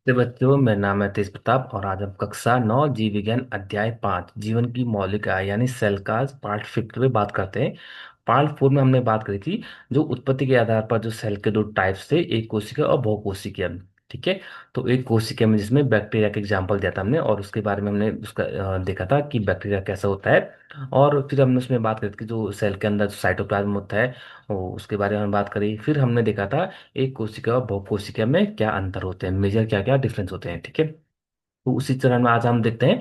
तो बच्चों, मेरा नाम है तेज प्रताप और आज हम कक्षा 9 जीव विज्ञान अध्याय 5 जीवन की मौलिक आय यानी सेल का पार्ट 5 पे बात करते हैं। पार्ट 4 में हमने बात करी थी जो उत्पत्ति के आधार पर जो सेल के दो टाइप्स थे, एक कोशिका और बहुकोशिकीय। ठीक है। तो एक कोशिका में जिसमें बैक्टीरिया का एग्जाम्पल दिया था हमने और उसके बारे में हमने उसका देखा था कि बैक्टीरिया कैसा होता है। और फिर हमने उसमें बात करी थी कि जो सेल के अंदर जो साइटोप्लाज्म होता है उसके बारे में बात करी। फिर हमने देखा था एक कोशिका और बहु कोशिका में क्या अंतर होते हैं, मेजर क्या क्या डिफरेंस होते हैं। ठीक है। तो उसी तरह में आज हम देखते हैं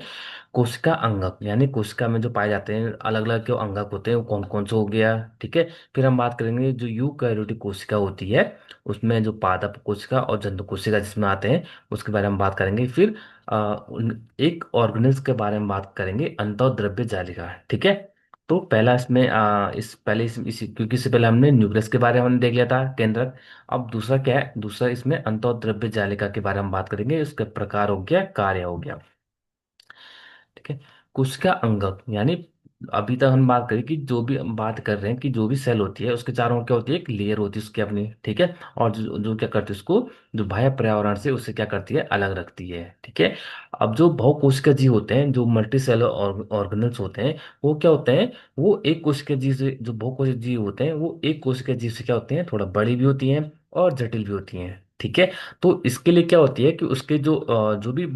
कोशिका अंगक यानी कोशिका में जो पाए जाते हैं अलग अलग जो अंगक होते हैं वो कौन कौन से हो गया। ठीक है। फिर हम बात करेंगे जो यूकैरियोटिक कोशिका होती है उसमें जो पादप कोशिका और जंतु कोशिका जिसमें आते हैं उसके बारे में बात करेंगे। फिर एक ऑर्गेनिल्स के बारे में बात करेंगे अंतःद्रव्य जालिका। ठीक है। तो पहला इसमें इस पहले क्योंकि इससे पहले हमने न्यूक्लियस के बारे में हमने देख लिया था केंद्रक। अब दूसरा क्या है, दूसरा इसमें अंतःद्रव्य जालिका के बारे में बात करेंगे, उसका प्रकार हो गया, कार्य हो गया। ठीक है। कोशिका अंगक यानी अभी तक हम बात करें कि जो भी हम बात कर रहे हैं कि जो भी सेल होती है उसके चारों ओर क्या होती है, एक लेयर होती है उसकी अपनी। ठीक है। और जो जो क्या करती है उसको, जो बाह्य पर्यावरण से उससे क्या करती है, अलग रखती है। ठीक है। अब जो बहुकोशिका जीव होते हैं, जो मल्टी सेलर ऑर्गेनल्स होते हैं, वो क्या होते हैं, वो एक कोशिका जीव से, जो बहुकोशिका जीव होते हैं वो एक कोशिका जीव से क्या होते हैं, थोड़ा बड़ी भी होती हैं और जटिल भी होती हैं। ठीक है। तो इसके लिए क्या होती है कि उसके जो जो भी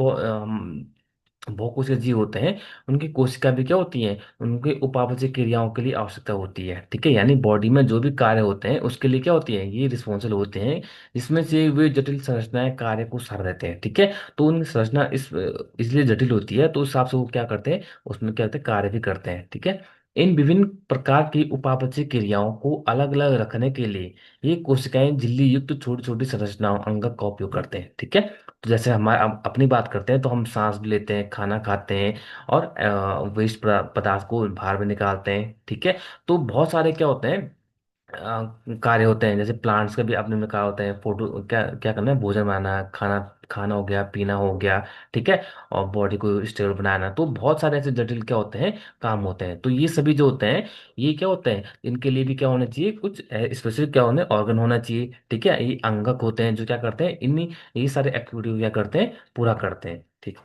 बहुकोशिकीय जीव होते हैं उनकी कोशिका भी क्या होती हैं, उनके उपापचय क्रियाओं के लिए आवश्यकता होती है। ठीक है। यानी बॉडी में जो भी कार्य होते हैं उसके लिए क्या होती है, ये रिस्पॉन्सिबल होते हैं, जिसमें से वे जटिल संरचनाएं कार्य को सार देते हैं। ठीक है। तो उनकी संरचना इसलिए जटिल होती है तो उस हिसाब से वो क्या करते हैं, उसमें क्या करते हैं, कार्य भी करते हैं। ठीक है। इन विभिन्न प्रकार की उपापचय क्रियाओं को अलग अलग रखने के लिए ये कोशिकाएं झिल्ली युक्त छोटी छोटी संरचनाओं अंगक का उपयोग करते हैं। ठीक है। तो जैसे हमारे अपनी बात करते हैं तो हम सांस भी लेते हैं, खाना खाते हैं और वेस्ट पदार्थ को बाहर भी निकालते हैं। ठीक है। तो बहुत सारे क्या होते हैं, कार्य होते हैं। जैसे प्लांट्स का भी आपने में कहा होता है, फोटो क्या क्या करना है, भोजन बनाना, खाना खाना हो गया, पीना हो गया। ठीक है। और बॉडी को स्टेबल बनाना, तो बहुत सारे ऐसे जटिल क्या होते हैं, काम होते हैं। तो ये सभी जो होते हैं, ये क्या होते हैं, इनके लिए भी क्या होना चाहिए, कुछ स्पेसिफिक क्या होने ऑर्गन होना चाहिए। ठीक है। ये अंगक होते हैं जो क्या करते हैं, इन्हीं ये सारे एक्टिविटी क्या करते हैं, पूरा करते हैं। ठीक।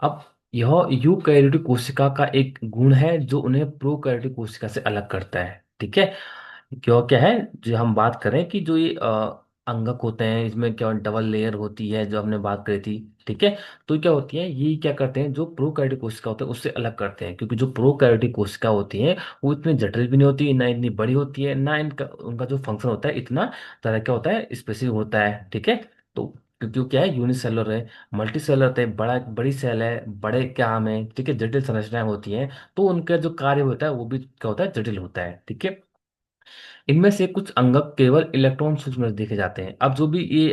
अब यह यूकैरियोटिक कोशिका का एक गुण है जो उन्हें प्रोकैरियोटिक कोशिका से अलग करता है। ठीक है। क्यों क्या है, जो हम बात करें कि जो ये अंगक होते हैं इसमें क्या डबल लेयर होती है जो हमने बात करी थी। ठीक है। तो क्या होती है, ये क्या करते हैं, जो प्रोकैरियोटिक कोशिका होते हैं उससे अलग करते हैं, क्योंकि जो प्रोकैरियोटिक कोशिका होती है वो इतनी जटिल भी नहीं होती, ना इतनी बड़ी होती है, ना इनका उनका जो फंक्शन होता है इतना तरह क्या होता है, स्पेसिफिक होता है। ठीक है। तो क्योंकि वो क्या है, यूनिसेलुलर है, मल्टी सेलर होते हैं, बड़ी सेल है, बड़े काम है। ठीक है। जटिल संरचनाएं होती हैं तो उनका जो कार्य होता है वो भी क्या होता है, जटिल होता है। ठीक है। इनमें से कुछ अंगक केवल इलेक्ट्रॉन सूक्ष्म में देखे जाते हैं। अब जो भी ये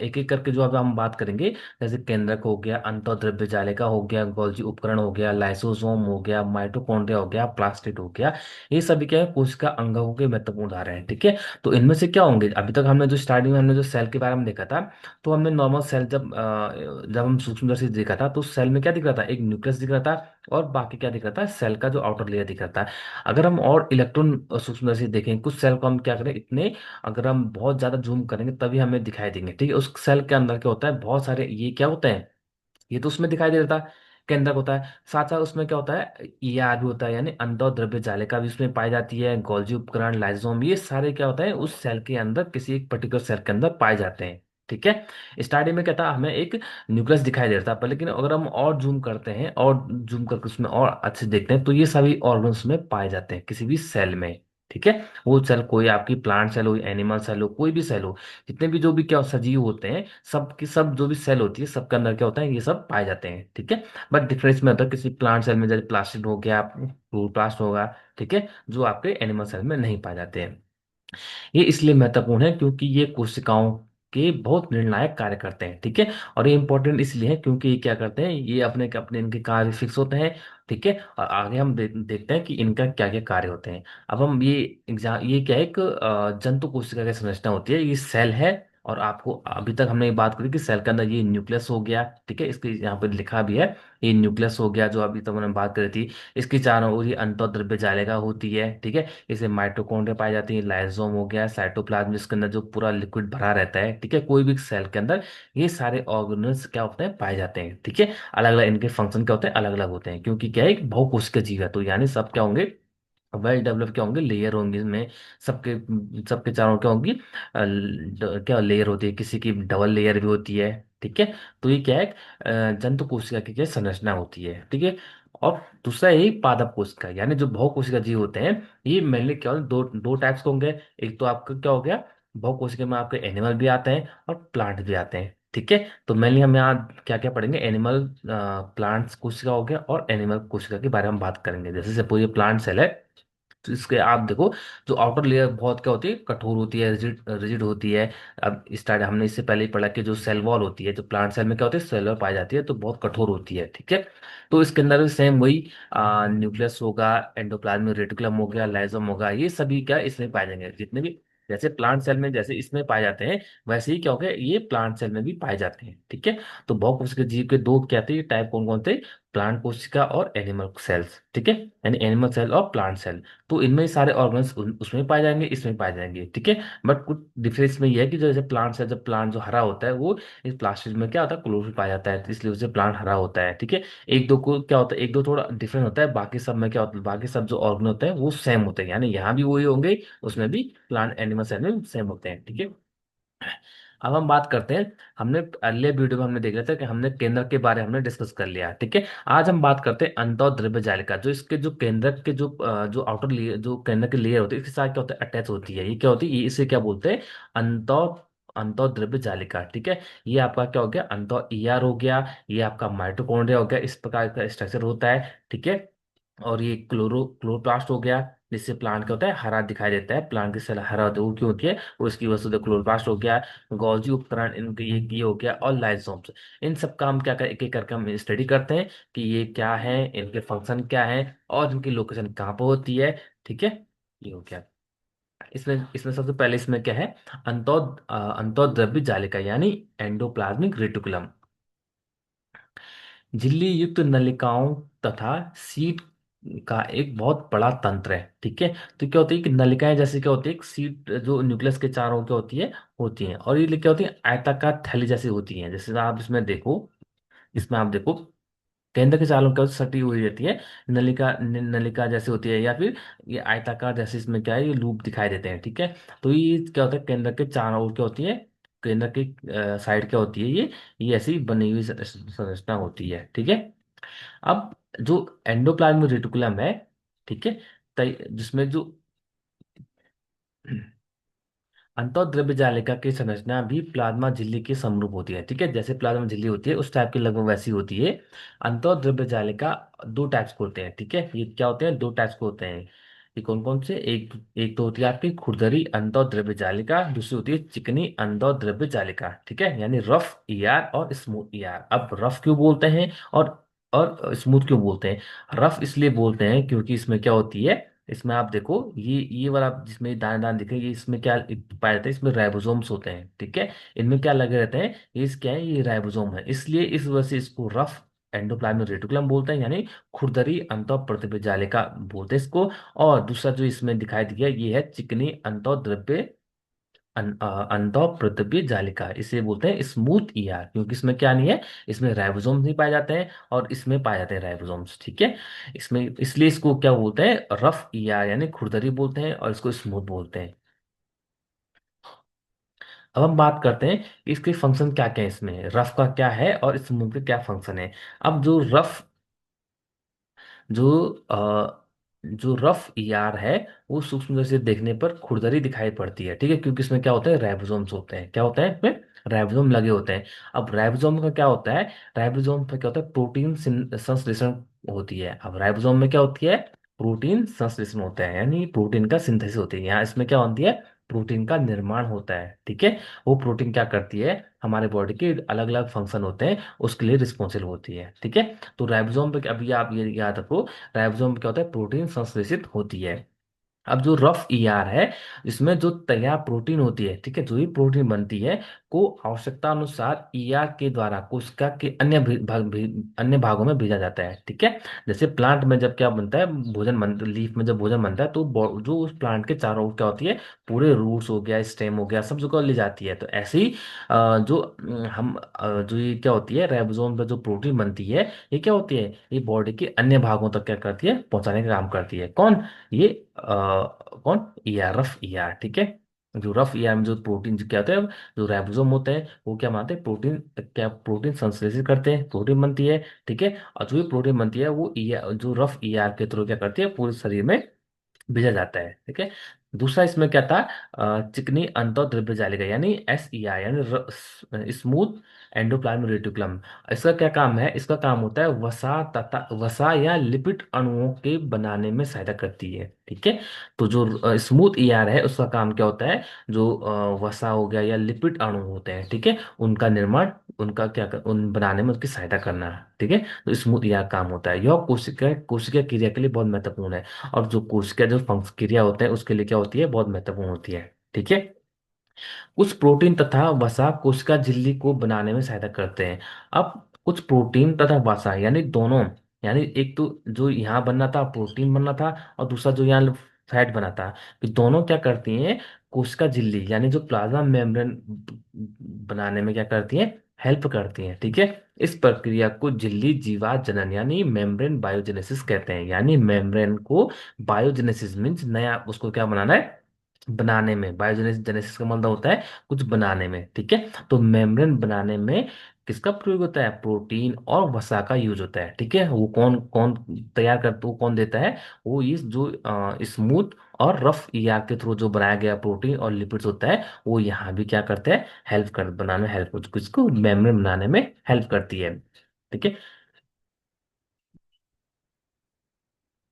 एक एक करके जो अब हम बात करेंगे, जैसे केंद्रक हो गया, अंतःद्रव्य जालिका हो गया, गोल्जी उपकरण हो गया, लाइसोसोम हो गया, माइटोकॉन्ड्रिया हो गया, प्लास्टिड हो गया, ये सभी क्या है, कोशिका अंगकों के महत्वपूर्ण उदाहरण हैं। ठीक है। तो इनमें से क्या होंगे, अभी तक हमने जो स्टार्टिंग में हमने जो सेल के बारे में देखा था, तो हमने नॉर्मल सेल जब हम सूक्ष्मदर्शी से देखा था तो सेल में क्या दिख रहा था, एक न्यूक्लियस दिख रहा था और बाकी क्या दिख रहा था, सेल का जो आउटर लेयर दिख रहा था। अगर हम और इलेक्ट्रॉन सूक्ष्मदर्शी से देखें कुछ सेल को, हम क्या करें इतने, अगर हम बहुत ज्यादा जूम करेंगे तभी हमें दिखाई देंगे। ठीक है। उस सेल के अंदर क्या होता है, बहुत सारे ये क्या होते हैं, ये तो उसमें दिखाई दे रहा था, केंद्रक होता है, साथ साथ उसमें क्या होता है, ईआर भी होता है, यानी अंतःद्रव्य जालिका भी उसमें पाई जाती है, गोल्जी उपकरण, लाइसोम, ये सारे क्या होता है उस सेल के अंदर, किसी एक पर्टिकुलर सेल के अंदर पाए जाते हैं। ठीक है। स्टार्टिंग में क्या था, हमें एक न्यूक्लियस दिखाई दे रहा था पर लेकिन अगर हम और जूम करते हैं और जूम करके उसमें और अच्छे देखते हैं तो ये सभी ऑर्गन्स में पाए जाते हैं किसी भी सेल में। ठीक है। वो सेल कोई आपकी प्लांट सेल हो, एनिमल सेल हो, कोई भी सेल हो, जितने भी जो भी क्या सजीव होते हैं, सब की सब जो भी सेल होती है सबके अंदर क्या होता है, ये सब पाए जाते हैं। ठीक है। बट डिफरेंस में होता है, किसी प्लांट सेल में जैसे प्लास्टिड हो गया, क्लोरोप्लास्ट होगा। ठीक है। जो आपके एनिमल सेल में नहीं पाए जाते हैं। ये इसलिए महत्वपूर्ण है क्योंकि ये कोशिकाओं के बहुत निर्णायक कार्य करते हैं। ठीक है। और ये इंपॉर्टेंट इसलिए है क्योंकि ये क्या करते हैं, ये अपने अपने इनके कार्य फिक्स होते हैं। ठीक है। और आगे हम देखते हैं कि इनका क्या क्या कार्य होते हैं। अब हम ये एग्जाम, ये क्या है, एक जंतु कोशिका की संरचना होती है, ये सेल है और आपको अभी तक हमने ये बात करी कि सेल के अंदर ये न्यूक्लियस हो गया, ठीक है, इसके यहाँ पे लिखा भी है, ये न्यूक्लियस हो गया जो अभी तक हमने बात करी थी। इसकी चारों ओर ये अंतःद्रव्य जालिका होती है, ठीक है। इसे माइटोकॉन्ड्रिया पाई जाती है, लाइसोम हो गया, साइटोप्लाज्म जिसके अंदर जो पूरा लिक्विड भरा रहता है, ठीक है, कोई भी सेल के अंदर ये सारे ऑर्गेनल्स क्या होते हैं, पाए जाते हैं, ठीक है। अलग अलग इनके फंक्शन क्या होते हैं, अलग अलग होते हैं, क्योंकि क्या है, एक बहुकोशिकीय जीव है, तो यानी सब क्या होंगे, वेल डेवलप क्या होंगे, लेयर होंगे इसमें। सबके सबके चारों क्या होंगी, क्या लेयर होती है, किसी की डबल लेयर भी होती है, ठीक है। तो ये क्या है, जंतु कोशिका की क्या संरचना होती है, ठीक है। और दूसरा यही पादप कोशिका, यानी जो बहुकोशिका जीव होते हैं, ये मेनली क्या होते हैं, दो दो टाइप्स के होंगे। एक तो आपका क्या हो गया, बहुकोशिका में आपके एनिमल भी आते हैं और प्लांट भी आते हैं, ठीक है। तो मेनली हम यहाँ क्या क्या पढ़ेंगे, एनिमल प्लांट्स कोशिका हो गया और एनिमल कोशिका के बारे में बात करेंगे। जैसे से पूरी प्लांट सेल है, तो इसके आप देखो, जो आउटर लेयर बहुत क्या होती है, कठोर होती है, रिजिड रिजिड होती है। अब स्टार्ट हमने इससे पहले ही पढ़ा कि जो सेल वॉल होती है, जो प्लांट सेल में क्या होती है, सेल वॉल पाई जाती है, तो बहुत कठोर होती है, ठीक है। तो इसके अंदर भी सेम वही न्यूक्लियस होगा, एंडोप्लाज्मिक रेटिकुलम हो गया, लाइसोम होगा, ये सभी क्या इसमें पाए जाएंगे, जितने भी जैसे प्लांट सेल में जैसे इसमें पाए जाते हैं, वैसे ही क्या हो गया, ये प्लांट सेल में भी पाए जाते हैं, ठीक है। तो बहुकोशिकीय जीव के दो क्या थे टाइप, कौन कौन थे, प्लांट कोशिका और एनिमल सेल्स, ठीक है, यानी एनिमल सेल और प्लांट सेल। तो इनमें ही सारे ऑर्गन्स उसमें पाए जाएंगे, इसमें पाए जाएंगे, ठीक है। बट कुछ डिफरेंस में ये है कि जो जैसे प्लांट है, जब प्लांट जो हरा होता है, वो इस प्लास्टिक में क्या होता है, क्लोरोफिल पाया जाता है, तो इसलिए उसे प्लांट हरा होता है, ठीक है। एक दो को क्या होता है, एक दो थोड़ा डिफरेंट होता है, बाकी सब में क्या होता है, बाकी सब जो ऑर्गन होते हैं वो सेम होते हैं, यानी यहाँ भी वही होंगे, उसमें भी प्लांट एनिमल सेल में सेम होते हैं, ठीक है। अब हम बात करते हैं, हमने अगले वीडियो में हमने देख लिया था कि हमने केंद्रक के बारे में हमने डिस्कस कर लिया, ठीक है। आज हम बात करते हैं अंतःद्रव्य जालिका, जो इसके जो केंद्रक के जो आउटर लेयर, जो केंद्रक की लेयर होती है, इसके साथ क्या होता है, अटैच होती है, ये क्या होती है, ये इसे क्या बोलते हैं, अंतः अंतःद्रव्य जालिका, ठीक है। ये आपका क्या हो गया, अंतः ईआर हो गया, ये आपका माइटोकॉन्ड्रिया हो गया, इस प्रकार का स्ट्रक्चर होता है, ठीक है। और ये क्लोरोप्लास्ट हो गया, जिससे प्लांट क्या होता है, हरा दिखाई देता है, प्लांट की सेल हरा होता है, वो क्यों होती है, वो इसकी वजह से क्लोरोप्लास्ट हो गया। गॉल्जी उपकरण इनके ये हो गया, और लाइसोम्स, इन सब का हम क्या कर एक एक करके हम स्टडी करते हैं कि ये क्या है, इनके फंक्शन क्या है, और इनकी लोकेशन कहाँ पर होती है, ठीक है। ये हो गया। इसमें इसमें सबसे पहले इसमें क्या है, अंतःद्रव्य जालिका यानी एंडोप्लाज्मिक रेटिकुलम, झिल्ली युक्त नलिकाओं तथा सीट का एक बहुत बड़ा तंत्र है, ठीक है। तो क्या होती है कि नलिकाएं जैसे क्या होती है, एक सीट जो न्यूक्लियस के चारों क्या होती हैं, और ये क्या होती है, आयताकार थैली जैसी होती हैं। जैसे आप इसमें देखो, इसमें आप देखो, केंद्र के चारों क्या सटी हुई रहती है, नलिका नलिका जैसी होती है, या फिर ये आयताकार जैसे, इसमें क्या है, ये लूप दिखाई देते हैं, ठीक है। तो ये क्या होता है, केंद्र के चारों ओर क्या होती है, केंद्र की साइड क्या होती है, ये ऐसी बनी हुई संरचना होती है, ठीक है। अब जो एंडोप्लाज्मिक रेटिकुलम है, ठीक है, जिसमें जो अंतःद्रव्य जालिका की संरचना भी प्लाज्मा झिल्ली के समरूप होती है, ठीक है, जैसे प्लाज्मा झिल्ली होती है उस टाइप की लगभग वैसी होती है। अंतःद्रव्य जालिका दो टाइप्स के होते हैं, ठीक है, ये क्या होते हैं, दो टाइप्स के होते हैं। ये कौन कौन से, एक एक तो होती है आपकी खुरदरी अंतःद्रव्य जालिका, दूसरी होती है चिकनी अंतःद्रव्य जालिका, ठीक है, यानी रफ ईआर और स्मूथ ईआर। अब रफ क्यों बोलते हैं और स्मूथ क्यों बोलते हैं, रफ इसलिए बोलते हैं क्योंकि इसमें क्या होती है, इसमें आप देखो, ये वाला जिसमें दाने दाने दिखे, ये इसमें क्या पाए जाते हैं, इसमें राइबोसोम्स होते हैं, ठीक है। इनमें क्या लगे रहते हैं, ये क्या है, ये राइबोसोम है, इसलिए इस वजह से इसको रफ एंडोप्लाज्मिक रेटिकुलम बोलते हैं, यानी खुरदरी अंतःप्रद्रव्य जालिका बोलते हैं इसको। और दूसरा जो इसमें दिखाई दिया, ये है चिकनी अंतःद्रव्य अंतःप्रद्रव्य जालिका, इसे बोलते हैं स्मूथ ईआर, क्योंकि इसमें क्या नहीं है, इसमें राइबोसोम्स नहीं पाए जाते हैं, और इसमें पाए जाते हैं राइबोसोम्स, ठीक है। इसमें इसलिए इसको क्या बोलते हैं, रफ ईआर यानी खुरदरी बोलते हैं, और इसको स्मूथ बोलते हैं। अब हम बात करते हैं कि इसके फंक्शन क्या क्या है, इसमें रफ का क्या है और स्मूथ का क्या फंक्शन है। अब जो जो रफ ईआर है, वो सूक्ष्म दृष्टि से देखने पर खुरदरी दिखाई पड़ती है, ठीक है, क्योंकि इसमें क्या होता है, राइबोसोम्स होते हैं, क्या होता है इसमें, राइबोसोम लगे होते हैं। अब राइबोसोम का क्या होता है, राइबोसोम पे क्या होता है, प्रोटीन संश्लेषण होती है। अब राइबोसोम में क्या होती है, प्रोटीन संश्लेषण होता है, यानी प्रोटीन का सिंथेसिस होती है, यहाँ इसमें क्या होती है, प्रोटीन का निर्माण होता है, ठीक है। वो प्रोटीन क्या करती है, हमारे बॉडी के अलग अलग फंक्शन होते हैं, उसके लिए रिस्पॉन्सिबल होती है, ठीक है। तो राइबोसोम पे अभी आप ये याद रखो, राइबोसोम में क्या होता है, प्रोटीन संश्लेषित होती है। अब जो रफ ईआर है, इसमें जो तैयार प्रोटीन होती है, ठीक है, जो भी प्रोटीन बनती है, को आवश्यकता अनुसार ईआर के द्वारा कोशिका के अन्य भागों में भेजा जाता है, ठीक है। जैसे प्लांट में जब क्या बनता है, भोजन बन लीफ में जब भोजन बनता है, तो जो उस प्लांट के चारों ओर क्या होती है, पूरे रूट्स हो गया, स्टेम हो गया, सब जगह ले जाती है। तो ऐसे ही जो जो ये क्या होती है, राइबोसोम पे जो प्रोटीन बनती है, ये क्या होती है, ये बॉडी के अन्य भागों तक क्या करती है, पहुंचाने का काम करती है। कौन? ये कौन? ईआर, रफ ईआर, ठीक है। जो रफ ईआर में जो प्रोटीन जो क्या होता है, जो राइबोसोम होते हैं, वो क्या मानते हैं, प्रोटीन क्या, प्रोटीन संश्लेषित करते हैं, प्रोटीन बनती है, ठीक है। और जो भी प्रोटीन बनती है वो ईआर, जो रफ ईआर के थ्रू क्या करती है, पूरे शरीर में भेजा जाता है, ठीक है। दूसरा इसमें क्या था, चिकनी अंतःद्रव्य जालिका यानी एसईआई, यानी स्मूथ एंडोप्लाज्मिक रेटिकुलम। इसका क्या काम है? इसका काम होता है वसा या लिपिड अणुओं के बनाने में सहायता करती है, ठीक है। तो जो स्मूथ ईआर है, उसका काम क्या होता है, जो वसा हो गया या लिपिड अणु होते हैं, ठीक है, उनका निर्माण, उनका उन बनाने में उसकी सहायता करना है, ठीक है। तो स्मूथ ईआर काम होता है, यह कोशिका कोशिका क्रिया के लिए बहुत महत्वपूर्ण है। और जो कोशिका जो फंक्स क्रिया होते हैं, उसके लिए क्या होती है, बहुत महत्वपूर्ण होती है, ठीक है। कुछ प्रोटीन तथा वसा कोशिका झिल्ली को बनाने में सहायता करते हैं। अब कुछ प्रोटीन तथा वसा यानी दोनों, यानी एक तो जो यहाँ बनना था प्रोटीन बनना था, और दूसरा जो यहाँ फैट बना था, कि दोनों क्या करती हैं, कोशिका झिल्ली यानी जो प्लाज्मा मेम्ब्रेन बनाने में क्या करती हैं, हेल्प करती हैं, ठीक है। इस प्रक्रिया को झिल्ली जीवात जनन यानी मेम्ब्रेन बायोजेनेसिस कहते हैं। यानी मेम्ब्रेन को बायोजेनेसिस मीन्स नया उसको क्या बनाना है, बनाने में। बायोजेनेसिस, जेनेसिस का मतलब होता है कुछ बनाने में, ठीक है। तो मेम्ब्रेन बनाने में किसका प्रयोग होता है, प्रोटीन और वसा का यूज होता है, ठीक है। वो कौन कौन तैयार करता, वो कौन देता है, वो इस जो स्मूथ और रफ ईआर के थ्रू जो बनाया गया प्रोटीन और लिपिड्स होता है, वो यहाँ भी क्या करते हैं, हेल्प कर बनाने में, हेल्प किसको, मेम्ब्रेन बनाने में हेल्प करती है, ठीक है।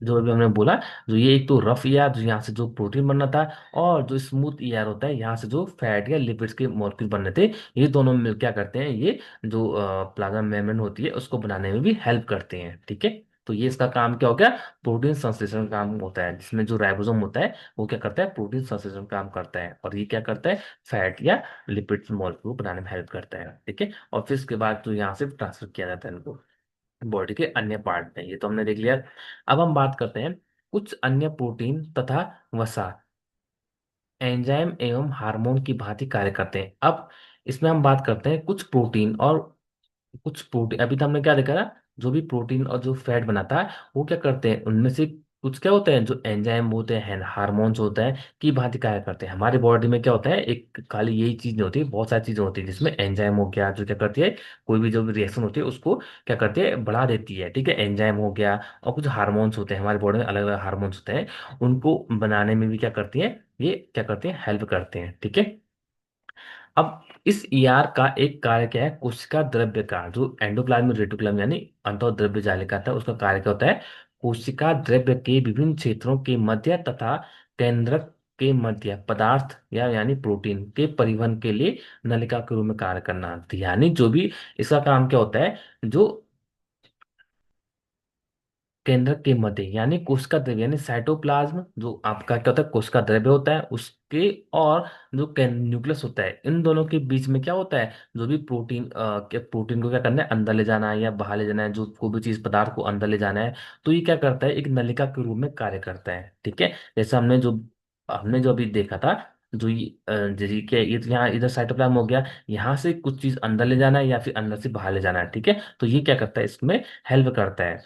जो अभी हमने बोला, जो ये एक तो रफ ईआर जो यहाँ से जो प्रोटीन बनना था, और जो स्मूथ ईआर होता है यहाँ से जो फैट या लिपिड्स के मॉलिक्यूल बनने थे, ये दोनों मिल क्या करते हैं, ये जो प्लाज्मा मेम्ब्रेन होती है उसको बनाने में भी हेल्प करते हैं, ठीक है। तो ये इसका काम क्या हो गया, प्रोटीन संश्लेषण का काम होता है, जिसमें जो राइबोसोम होता है वो क्या करता है, प्रोटीन संश्लेषण काम करता है, और ये क्या करता है, फैट या लिपिड्स मॉलिक्यूल बनाने में हेल्प करता है, ठीक है। और फिर इसके बाद जो यहाँ से ट्रांसफर किया जाता है इनको बॉडी के अन्य पार्ट में। ये तो हमने देख लिया। अब हम बात करते हैं कुछ अन्य प्रोटीन तथा वसा एंजाइम एवं हार्मोन की भांति कार्य करते हैं। अब इसमें हम बात करते हैं कुछ प्रोटीन और कुछ प्रोटीन। अभी तो हमने क्या देखा ना, जो भी प्रोटीन और जो फैट बनाता है, वो क्या करते हैं, उनमें से कुछ क्या होते हैं, जो एंजाइम होते हैं, हार्मोन्स होते हैं, की भांति कार्य करते हैं। हमारी बॉडी में क्या होता है, एक खाली यही चीज नहीं होती, बहुत सारी चीजें होती है, जिसमें एंजाइम हो गया, जो क्या करती है, कोई भी जो भी रिएक्शन होती है उसको क्या करती है, बढ़ा देती है, ठीक है, एंजाइम हो गया। और कुछ हार्मोन्स होते हैं हमारी बॉडी में, अलग अलग हार्मोन्स होते हैं, उनको बनाने में भी क्या करती है, ये क्या करते हैं, हेल्प करते हैं, ठीक है। अब इस ईआर का एक कार्य क्या है, कोशिका द्रव्य का, जो एंडोप्लाज्मिक रेटिकुलम यानी अंतःद्रव्य जालिका था, उसका कार्य क्या होता है, कोशिका द्रव्य के विभिन्न क्षेत्रों के मध्य तथा केंद्रक के मध्य पदार्थ या यानी प्रोटीन के परिवहन के लिए नलिका के रूप में कार्य करना। यानी जो भी इसका काम क्या होता है, जो केंद्रक के मध्य यानी कोशिका द्रव्य यानी साइटोप्लाज्म, जो आपका क्या होता है, कोशिका द्रव्य होता है उसके, और जो न्यूक्लियस होता है, इन दोनों के बीच में क्या होता है, जो भी प्रोटीन के प्रोटीन को क्या करना है, अंदर ले जाना है या बाहर ले जाना है, जो कोई भी चीज पदार्थ को अंदर ले जाना है, तो ये क्या करता है, एक नलिका के रूप में कार्य करता है, ठीक है। जैसे हमने जो अभी देखा था, जो ये जैसे कि ये तो यहाँ इधर साइटोप्लाज्म हो गया, यहाँ से कुछ चीज अंदर ले जाना है या फिर अंदर से बाहर ले जाना है, ठीक है। तो ये क्या करता है, इसमें हेल्प करता है।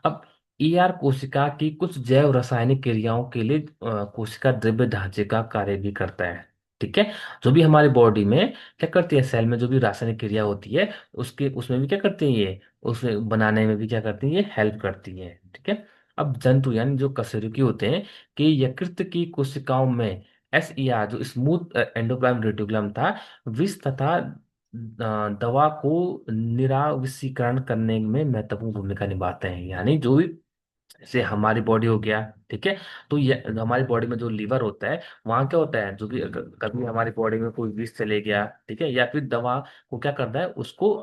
अब ईआर कोशिका की कुछ जैव रासायनिक क्रियाओं के लिए कोशिका द्रव्य ढांचे का कार्य भी करता है, ठीक है। जो भी हमारी बॉडी में क्या करती है, सेल में जो भी रासायनिक क्रिया होती है, उसके उसमें भी क्या करती है, ये उसमें बनाने में भी क्या करती है, ये हेल्प करती है, ठीक है। अब जंतु यानी जो कशेरुकी होते हैं, कि यकृत की कोशिकाओं में एसईआर जो स्मूथ एंडोप्लाज्मिक रेटिकुलम था, विष तथा दवा को निरावशीकरण करने में महत्वपूर्ण भूमिका निभाते हैं। यानी जो भी, जैसे हमारी बॉडी हो गया, ठीक है, तो ये हमारी बॉडी में जो लीवर होता है, वहाँ क्या होता है, जो भी कभी हमारी बॉडी में कोई विष चले गया, ठीक है, या फिर दवा को क्या करता है, उसको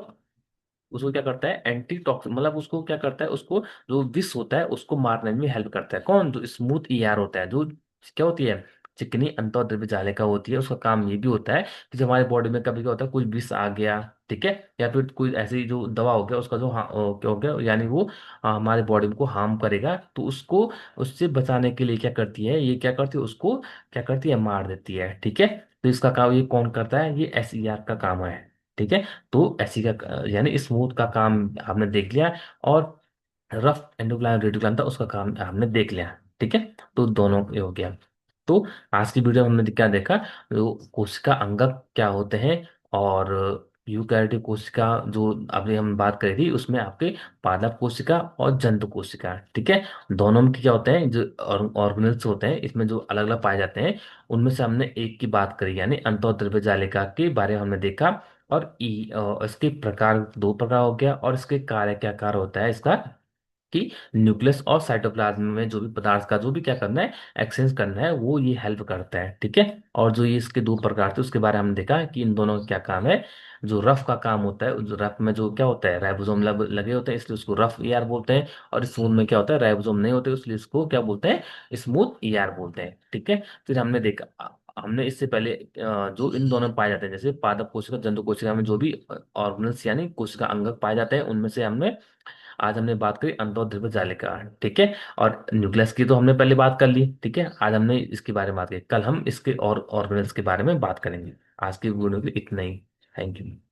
उसको क्या करता है, एंटी टॉक्सिन, मतलब उसको क्या करता है, उसको जो विष होता है उसको मारने में हेल्प करता है। कौन? जो स्मूथ ईआर होता है, जो क्या होती है, चिकनी अंतःद्रव्य जालिका होती है। उसका काम ये भी होता है कि जब हमारे बॉडी में कभी क्या होता है, कोई विष आ गया, ठीक है, या फिर कोई ऐसी जो दवा हो गया उसका जो क्या हो गया, यानी वो हमारे बॉडी को हार्म करेगा, तो उसको उससे बचाने के लिए क्या करती है, ये क्या करती है, उसको क्या करती है, मार देती है। ठीक है, तो इसका काम ये कौन करता है, ये एसईआर का काम है। ठीक है, तो एसी का यानी स्मूथ का काम आपने देख लिया, और रफ एंडोक्लाइन रेडियोक्लाइन था उसका काम हमने देख लिया। ठीक है, तो दोनों ये हो गया। तो आज की वीडियो में हमने क्या देखा, जो कोशिका अंगक क्या होते हैं, और यूकैरियोटिक कोशिका जो अभी हम बात करी थी उसमें आपके पादप कोशिका और जंतु कोशिका। ठीक है, दोनों में क्या होते हैं, जो ऑर्गेनेल्स होते हैं इसमें जो अलग अलग पाए जाते हैं, उनमें से हमने एक की बात करी, यानी अंतःद्रव्य जालिका के बारे में हमने देखा। और इसके प्रकार, दो प्रकार हो गया, और इसके कार्य क्या कार्य होता है इसका, कि न्यूक्लियस और साइटोप्लाज्म में जो भी पदार्थ का जो भी क्या करना है, एक्सचेंज करना है, वो ये हेल्प करता है। ठीक है, और जो ये इसके दो प्रकार थे उसके बारे में हमने देखा कि इन दोनों का क्या काम है। जो रफ का काम होता है, जो रफ में जो क्या होता है, राइबोसोम लगे होते हैं इसलिए उसको रफ ईआर बोलते हैं, और स्मूथ में क्या होता है, राइबोसोम नहीं होते इसलिए इसको क्या बोलते हैं, स्मूथ ईआर बोलते हैं। ठीक है, फिर हमने देखा, हमने इससे पहले जो इन दोनों में पाए जाते हैं, जैसे पादप कोशिका जंतु कोशिका में जो भी ऑर्गेनल्स यानी कोशिका अंगक पाए जाते हैं, उनमें से हमने आज हमने बात करी अंतःध्रुव जालिका। ठीक है, और न्यूक्लियस की तो हमने पहले बात कर ली। ठीक है, आज हमने इसके बारे में बात की, कल हम इसके और ऑर्गेनेल्स के बारे में बात करेंगे। आज की वीडियो के लिए इतना ही। Thank you.